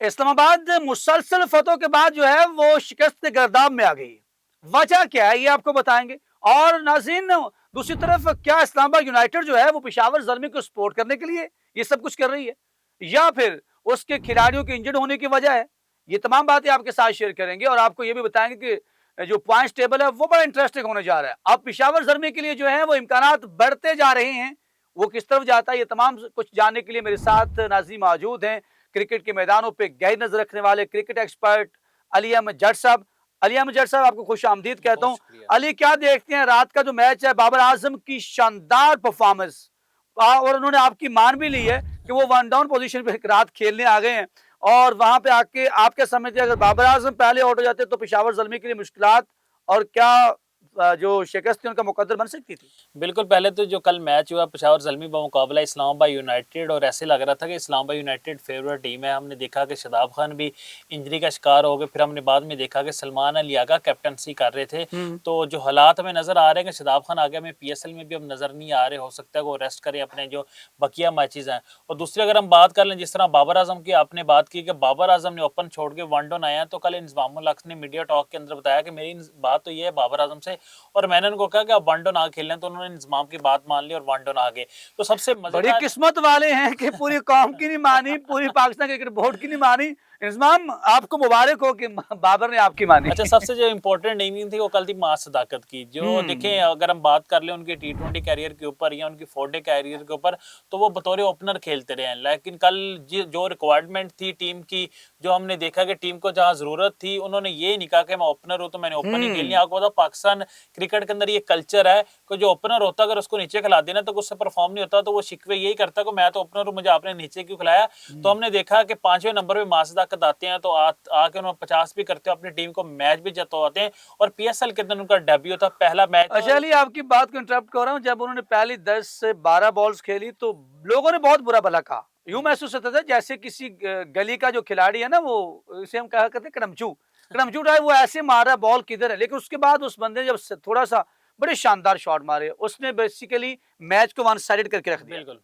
इस्लामाबाद मुसलसल फतहों के बाद जो है वो शिकस्त के गर्दाब में आ गई। वजह क्या है ये आपको बताएंगे। और नाज़रीन, दूसरी तरफ क्या इस्लामाबाद यूनाइटेड जो है वो पेशावर ज़ल्मी को सपोर्ट करने के लिए ये सब कुछ कर रही है, या फिर उसके खिलाड़ियों के इंजर्ड होने की वजह है? ये तमाम बातें आपके साथ शेयर करेंगे और आपको ये भी बताएंगे कि जो पॉइंट्स टेबल है वो बड़ा इंटरेस्टिंग होने जा रहा है। अब पेशावर ज़ल्मी के लिए जो है वो इम्कानात बढ़ते जा रहे हैं, वो किस तरफ जाता है ये तमाम कुछ जानने के लिए मेरे साथ नाज़रीन मौजूद हैं क्रिकेट के मैदानों पे गहरी नजर रखने वाले क्रिकेट एक्सपर्ट अली अहमद जट साहब। अली अहमद जट साहब, आपको खुश आमदीद कहता बहुत हूँ। शुक्रिया। अली, क्या देखते हैं रात का जो मैच है, बाबर आजम की शानदार परफॉर्मेंस, और उन्होंने आपकी मान भी ली है कि वो वन डाउन पोजीशन पे रात खेलने आ गए हैं, और वहां पे आके आपके समझते अगर बाबर आजम पहले आउट हो जाते तो पेशावर जल्मी के लिए मुश्किलात, और क्या जो शिकस्त थी उनका मुकद्दर बन सकती थी? बिल्कुल, पहले तो जो कल मैच हुआ पेशावर ज़ल्मी बमुकाबला इस्लामाबाद यूनाइटेड, और ऐसे लग रहा था कि इस्लामाबाद यूनाइटेड फेवरेट टीम है। हमने देखा कि शादाब खान भी इंजरी का शिकार हो गए, फिर हमने बाद में देखा कि सलमान अली आगा कैप्टनसी कर रहे थे। तो जो हालात हमें नज़र आ रहे हैं कि शादाब खान आगे में पीएसएल में भी अब नज़र नहीं आ रहे, हो सकता है वो रेस्ट करें अपने जो बकिया मैचेज़ हैं। और दूसरी अगर हम बात कर लें, जिस तरह बाबर आजम की आपने बात की कि बाबर आजम ने ओपन छोड़ के वन डाउन आए हैं, तो कल इंजमामुल हक ने मीडिया टॉक के अंदर बताया कि मेरी बात तो ये है बाबर आजम से, और मैंने उनको कहा कि आप वन डाउन आगे खेल लें, तो उन्होंने इंजमाम की बात मान ली और वन डाउन आ गए। तो सबसे बड़ी मजेदार किस्मत वाले हैं कि पूरी कौम की नहीं मानी, पूरी पाकिस्तान क्रिकेट बोर्ड की नहीं मानी। इंजमाम, आपको मुबारक हो कि बाबर ने आपकी मानी। अच्छा, सबसे जो इम्पोर्टेंट इनिंग थी वो कल थी मास सदाकत की। जो देखें, अगर हम बात कर लें उनके टी20 कैरियर के ऊपर या उनकी 4 डे कैरियर के ऊपर, तो वो बतौर ओपनर खेलते रहे हैं। लेकिन कल जो रिक्वायरमेंट थी टीम की, जो हमने देखा कि टीम को जहां जरूरत थी, उन्होंने ये नहीं कहा कि मैं ओपनर हूं तो मैंने ओपन ही खेलनी। आपको पता पाकिस्तान क्रिकेट के अंदर ये कल्चर है कि जो ओपनर होता अगर उसको नीचे खिला देना तो उससे परफॉर्म नहीं होता, तो वो शिकवे यही करता कि मैं तो ओपनर हूं, मुझे आपने नीचे क्यों खिलाया। तो हमने देखा कि 5वें नंबर पे मास सदाकत आते हैं, तो आके उन्होंने 50 भी करते हैं, अपनी टीम को मैच भी जितवाते हैं, और पीएसएल के अंदर उनका डेब्यू था, पहला मैच। अच्छा अली, आपकी बात को इंटरप्ट कर रहा हूँ। जब उन्होंने पहली 10 से 12 बॉल्स खेली तो लोगों ने बहुत बुरा भला कहा। यूं महसूस होता था जैसे किसी गली का जो खिलाड़ी है ना, वो इसे हम कहा करते हैं कड़मचू, कड़मचू टाइप, वो ऐसे मार रहा है, बॉल किधर है। लेकिन उसके बाद उस बंदे ने जब थोड़ा सा बड़े शानदार शॉट मारे, उसने बेसिकली मैच को वन साइडेड करके रख दिया। बिल्कुल,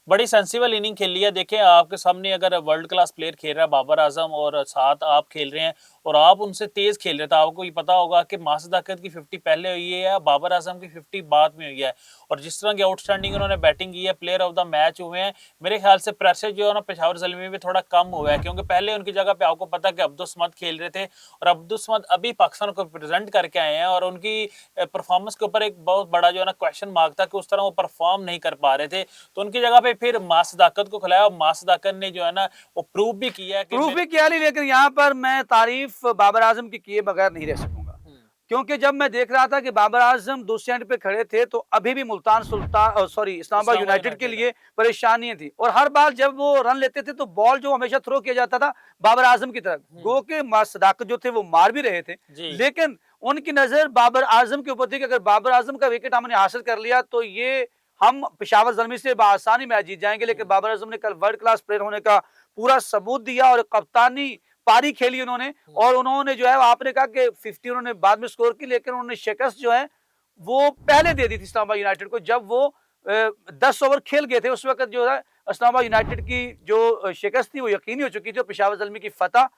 बड़ी सेंसिबल इनिंग खेली है। देखें, आपके सामने अगर वर्ल्ड क्लास प्लेयर खेल रहा है बाबर आजम, और साथ आप खेल रहे हैं और आप उनसे तेज खेल रहे, तो आपको ये पता होगा कि मास सदाकत की 50 पहले हुई है, बाबर आजम की 50 बाद में हुई है। और जिस तरह की आउटस्टैंडिंग उन्होंने बैटिंग की है, प्लेयर ऑफ द मैच हुए हैं। मेरे ख्याल से प्रेशर जो है ना पेशावर ज़ल्मी में थोड़ा कम हुआ है, क्योंकि पहले उनकी जगह पे आपको पता है कि अब्दुल समद खेल रहे थे, और अब्दुल समद अभी पाकिस्तान को रिप्रेजेंट करके आए हैं, और उनकी परफॉर्मेंस के ऊपर एक बहुत बड़ा जो है ना क्वेश्चन मार्क था कि उस तरह वो परफॉर्म नहीं कर पा रहे थे। तो उनकी जगह पे फिर मास सदाकत को खिलाया, और मास सदाकत ने जो है ना वो प्रूव भी किया है कि प्रूफ भी किया नहीं, लेकिन यहाँ पर मैं तारीफ बाबर आजम की किए बगैर नहीं रह सकूंगा। क्योंकि जब मैं देख रहा था कि बाबर आजम दूसरे एंड पे खड़े थे, तो अभी भी मुल्तान सुल्तान, सॉरी, इस्लामाबाद इस्लामाबाद यूनाइटेड के यूनाइटेड लिए परेशानियां थी। और हर बार जब वो रन लेते थे तो बॉल जो हमेशा थ्रो किया जाता था बाबर आजम की तरफ, गो के सदाकत जो थे वो मार भी रहे थे, जी। लेकिन उनकी नजर बाबर आजम के ऊपर थी कि अगर बाबर आजम का विकेट हमने हासिल कर लिया तो ये हम पेशावर ज़ल्मी से बासानी मैच जीत जाएंगे। लेकिन बाबर आजम ने कल वर्ल्ड क्लास प्लेयर होने का पूरा सबूत दिया, और कप्तानी पारी खेली उन्होंने। और उन्होंने जो है, आपने कहा कि 50 उन्होंने बाद में स्कोर की, लेकिन उन्होंने शिकस्त जो है वो पहले दे दी थी इस्लामाबाद यूनाइटेड को। जब वो 10 ओवर खेल गए थे उस वक्त जो है इस्लामाबाद यूनाइटेड की जो शिकस्त थी वो यकीनी हो चुकी थी, और पेशावर ज़ल्मी की फतह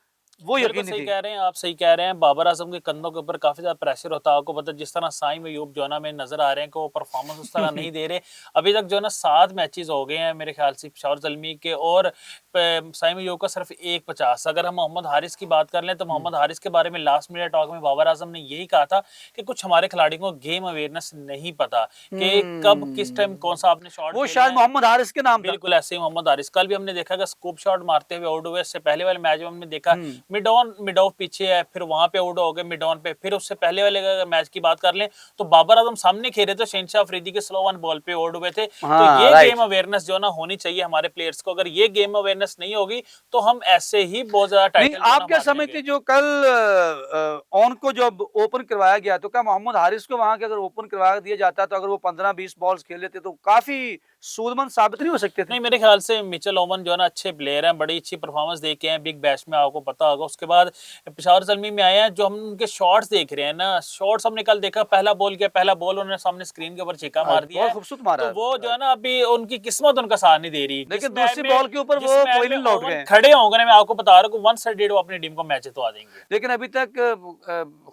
वो बिल्कुल यकीनी सही थी। कह रहे हैं आप, सही कह रहे हैं। बाबर आजम के कंधों के ऊपर काफी ज्यादा प्रेशर होता है। आपको पता है जिस तरह साइम अयूब जो है ना में नजर आ रहे हैं कि वो परफॉर्मेंस उस तरह नहीं दे रहे। अभी तक जो है ना 7 मैचेस हो गए हैं मेरे ख्याल से पेशावर ज़ल्मी के, और साइम अयूब का सिर्फ 1 50। अगर हम मोहम्मद हारिस की बात कर लें तो मोहम्मद हारिस के बारे में लास्ट मीडिया टॉक में बाबर आजम ने यही कहा था कि कुछ हमारे खिलाड़ियों को गेम अवेयरनेस नहीं पता कि कब किस टाइम कौन सा आपने शॉट वो खेलना शायद है। मोहम्मद हारिस के नाम था। बिल्कुल ऐसे ही मोहम्मद हारिस, कल भी हमने देखा कि स्कूप शॉट मारते हुए आउट हुए। इससे पहले वाले मैच में हमने देखा मिड ऑफ पीछे है, फिर वहां पे आउट हो गए मिड ऑन पे। फिर उससे पहले वाले मैच की बात कर लें तो बाबर आजम सामने खेल रहे थे, शहनशाह अफरीदी के स्लो वन बॉल पे आउट हुए थे। तो हाँ, ये राइट। गेम अवेयरनेस जो ना होनी चाहिए हमारे प्लेयर्स को। अगर ये गेम अवेयरनेस नहीं होगी तो हम ऐसे ही बहुत ज्यादा नहीं, टाइटल जो आप ना क्या मार समझते, जाएंगे। जो कल ऑन को जब ओपन करवाया गया, तो क्या मोहम्मद हारिस को वहां के अगर ओपन करवा दिया जाता तो अगर वो 15-20 बॉल्स खेल लेते तो काफी सूदमंद साबित नहीं हो सकते थे? नहीं, मेरे ख्याल से मिचेल ओवन जो है ना अच्छे प्लेयर हैं, बड़ी अच्छी परफॉर्मेंस दे के आए हैं बिग बैश में, आपको पता होगा। उसके बाद पेशावर ज़ल्मी में आए हैं, जो हम उनके शॉट्स देख रहे हैं ना, शॉट्स हमने कल देखा, पहला बॉल किया, पहला बॉल उन्होंने सामने स्क्रीन के ऊपर छक्का मार दिया बहुत है। खूबसूरत मारा तो है। वो जो है ना अभी उनकी किस्मत उनका साथ नहीं दे रही। लेकिन दूसरी बॉल के ऊपर जिस वो मैच कोई में नहीं लौट ओवन गए। खड़े होंगे ना, मैं आपको बता रहा हूँ कि वन साइडेड वो अपनी टीम को मैच जितवा देंगे। लेकिन अभी तक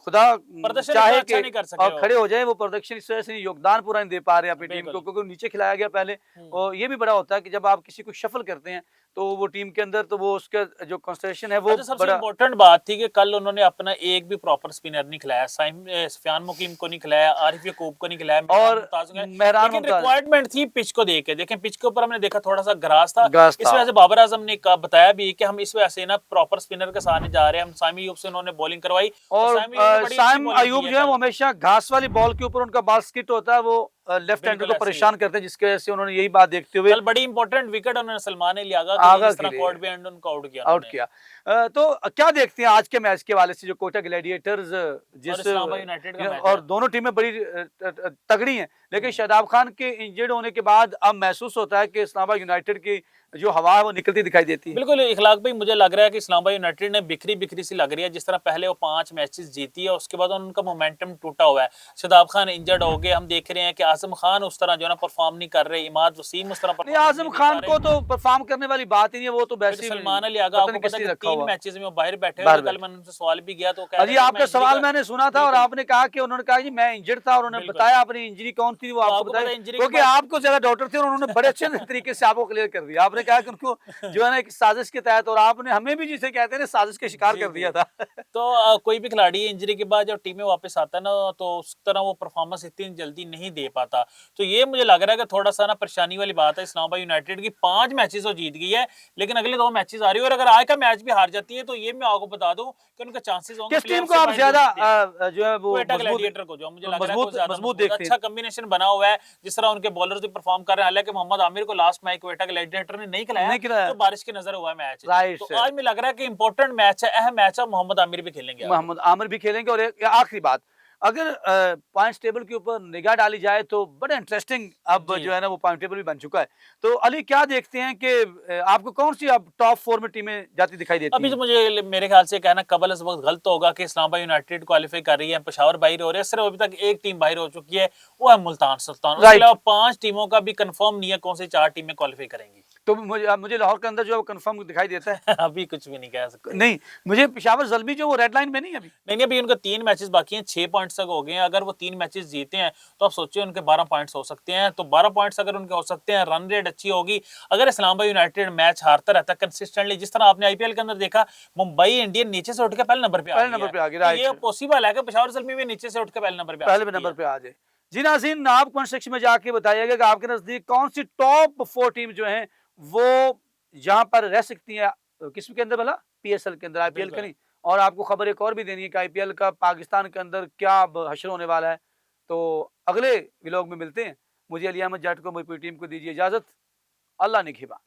खुदा प्रदर्शन चाहे इतना अच्छा कि नहीं कर सके और वो। खड़े हो जाए, वो प्रोडक्शन इस वजह से योगदान पूरा नहीं दे पा रहे हैं अपनी टीम को, बिल्कुल। क्योंकि नीचे खिलाया गया पहले। और ये भी बड़ा होता है कि जब आप किसी को शफल करते हैं तो वो टीम के अंदर, तो वो उसका जो कंसंट्रेशन है वो अच्छा, सबसे बड़ा। इम्पोर्टेंट बात थी कि कल उन्होंने अपना एक भी प्रॉपर स्पिनर नहीं खिलाया। सुफियान मुकीम को नहीं खिलाया, आरिफ याकूब को नहीं खिलाया, मेहरान और मुमताज को खिलाया। मेहरान लेकिन मुमताज रिक्वायरमेंट थी पिच को देख के। देखें पिच के ऊपर हमने देखा थोड़ा सा ग्रास था। गाज इस था। वजह से बाबर आजम ने बताया भी कि हम इस वजह से ना प्रॉपर स्पिनर के साथ नहीं जा रहे। हम सामी अयूब से उन्होंने बॉलिंग करवाई और सामी अयूब ने बड़ी अच्छी साइम बॉलिंग अयूब की जो है है वो कल। हमेशा घास वाली बॉल के ऊपर उनका बॉल स्किट होता है, वो लेफ्ट हैंडर बिल्कुल को ऐसे ही है। परेशान करते हैं, जिसकी वजह से उन्होंने यही बात देखते हुए कल बड़ी इंपॉर्टेंट विकेट उन्होंने सलमान अली आगा के लिए, आगा जिस के तरह लिए कॉर्ड भी एंड उनको आउट किया आउट उन्होंने। किया। तो क्या देखते हैं आज के मैच के हवाले से, जो कोटा ग्लैडिएटर्स और जिस इस्लामाबाद यूनाइटेड का मैच और है। दोनों टीमें बड़ी तगड़ी हैं, लेकिन शादाब खान के इंजर्ड होने के बाद अब महसूस होता है कि इस्लामाबाद यूनाइटेड की जो हवा है वो निकलती दिखाई देती है। बिल्कुल इखलाक भाई, मुझे लग रहा है कि इस्लामाबाद यूनाइटेड ने बिखरी बिखरी सी लग रही है। जिस तरह पहले वो 5 मैचेस जीती है, उसके बाद उनका मोमेंटम टूटा हुआ है। शादाब खान इंजर्ड हो गए, हम देख रहे हैं कि आजम खान उस तरह जो है ना परफॉर्म नहीं कर रहे, इमाद वसीम उस तरह नहीं, परफॉर्म आजम नहीं दे खान पा को रहे। तो परफॉर्म करने वाली बात ही नहीं है, वो तो फिर वैसे ही सलमान अली आगा, पता आपको नहीं किस पता है लिए कि रखा 3 हुआ मैचेस में वो बाहर बैठे बाहर हुए थे। कल बैठे। मैंने उनसे सवाल भी किया तो कह अजी रहे थे आपका सवाल मैंने सुना था, और बिल्कुल। आपने कहा कि उन्होंने कहा जी मैं इंजर्ड था, और उन्होंने बिल्कुल। बताया अपनी इंजरी कौन थी, वो तो आपको आपको बताया, पता है इंजरी के क्योंकि बाद आपको ज्यादा डॉक्टर थे और उन्होंने बड़े अच्छे तरीके से आपको क्लियर कर दिया। आपने कहा कि उनको जो है ना एक साजिश के तहत, और आपने हमें भी जिसे कहते हैं ना साजिश के शिकार जी, कर जी। दिया था। तो कोई भी खिलाड़ी इंजरी के बाद जब टीम में वापस आता है ना, तो उस तरह वो परफॉर्मेंस इतनी जल्दी नहीं दे पाता। तो ये मुझे लग रहा है कि थोड़ा सा ना परेशानी वाली बात है इस्लामाबाद यूनाइटेड की। 5 मैचेस वो जीत गई है, लेकिन अगले 2 मैचेस आ रही है, और अगर आज का मैच भी हार जाती है तो ये मैं आपको बता दूं कि उनके चांसेस होंगे किस टीम प्लेऑफ को से आप बाहर ज्यादा जुड़ सकते हैं। जो है वो क्वेटा मजबूत ग्लैडिएटर को जो मुझे लग रहा है कि वो मजबूत ज्यादा मजबूत मजबूत, देखते अच्छा हैं? कॉम्बिनेशन बना हुआ है। जिस तरह उनके बॉलर्स भी परफॉर्म कर रहे हैं, हालांकि मोहम्मद आमिर को लास्ट मैच क्वेटा ग्लैडिएटर ने नहीं खिलाया, नहीं खिलाया। जो बारिश के नजर हुआ है मैच। राइट तो से आज मुझे लग रहा है कि इंपॉर्टेंट मैच है, अहम मैच है, मोहम्मद आमिर भी खेलेंगे आज। मोहम्मद आमिर भी खेलेंगे। और एक आखिरी बात, अगर पॉइंट्स टेबल के ऊपर निगाह डाली जाए तो बड़ा इंटरेस्टिंग अब जी। जो है ना वो पॉइंट टेबल भी बन चुका है। तो अली क्या देखते हैं कि आपको कौन सी अब टॉप 4 में टीमें जाती दिखाई देती अभी तो हैं? मुझे मेरे ख्याल से कहना कबल इस वक्त गलत होगा कि इस्लामाबाद यूनाइटेड क्वालिफाई कर रही है, पेशावर बाहर हो रही है। सिर्फ अभी तक एक टीम बाहर हो चुकी है, वो है मुल्तान सुल्तान। उसके राइट। अलावा 5 टीमों का भी कंफर्म नहीं है कौन सी 4 टीमें क्वालिफाई करेंगी। तो मुझे लाहौर के अंदर जो है वो कंफर्म दिखाई देता है। अभी कुछ भी नहीं कह सकते। नहीं, मुझे पेशावर ज़ल्मी जो वो रेड लाइन में नहीं है अभी। नहीं, अभी उनका 3 मैचेस बाकी हैं, 6 पॉइंट्स तक हो गए हैं। अगर वो 3 मैचेस जीते हैं तो आप सोचिए उनके 12 पॉइंट्स हो सकते हैं। तो 12 पॉइंट्स अगर उनके हो सकते हैं, रन रेट अच्छी होगी। अगर इस्लामाबाद यूनाइटेड मैच हारता रहता है कंसिस्टेंटली, जिस तरह आपने आईपीएल के अंदर देखा, मुंबई इंडियन नीचे से उठ के पहले नंबर पे आ पहले गई नंबर है। पे आ गई, तो ये राइट। पॉसिबल है कि पेशावर ज़ल्मी भी नीचे से उठ के पहले नंबर पे आ पहले सकती नंबर है। पे आ जाए। जी नाज़रीन, आप कमेंट सेक्शन में जाके बताइएगा कि आपके नज़दीक कौन सी टॉप 4 टीम जो हैं वो यहाँ पर रह सकती हैं। किसके अंदर भला? पीएसएल के अंदर, आईपीएल का बिल्कुल। नहीं। और आपको खबर एक और भी देनी है कि आईपीएल का पाकिस्तान के अंदर क्या अब हश्र होने वाला है। तो अगले व्लॉग में मिलते हैं। मुझे अली अहमद जाट को, मेरी पूरी टीम को दीजिए इजाज़त। अल्लाह निगहबान।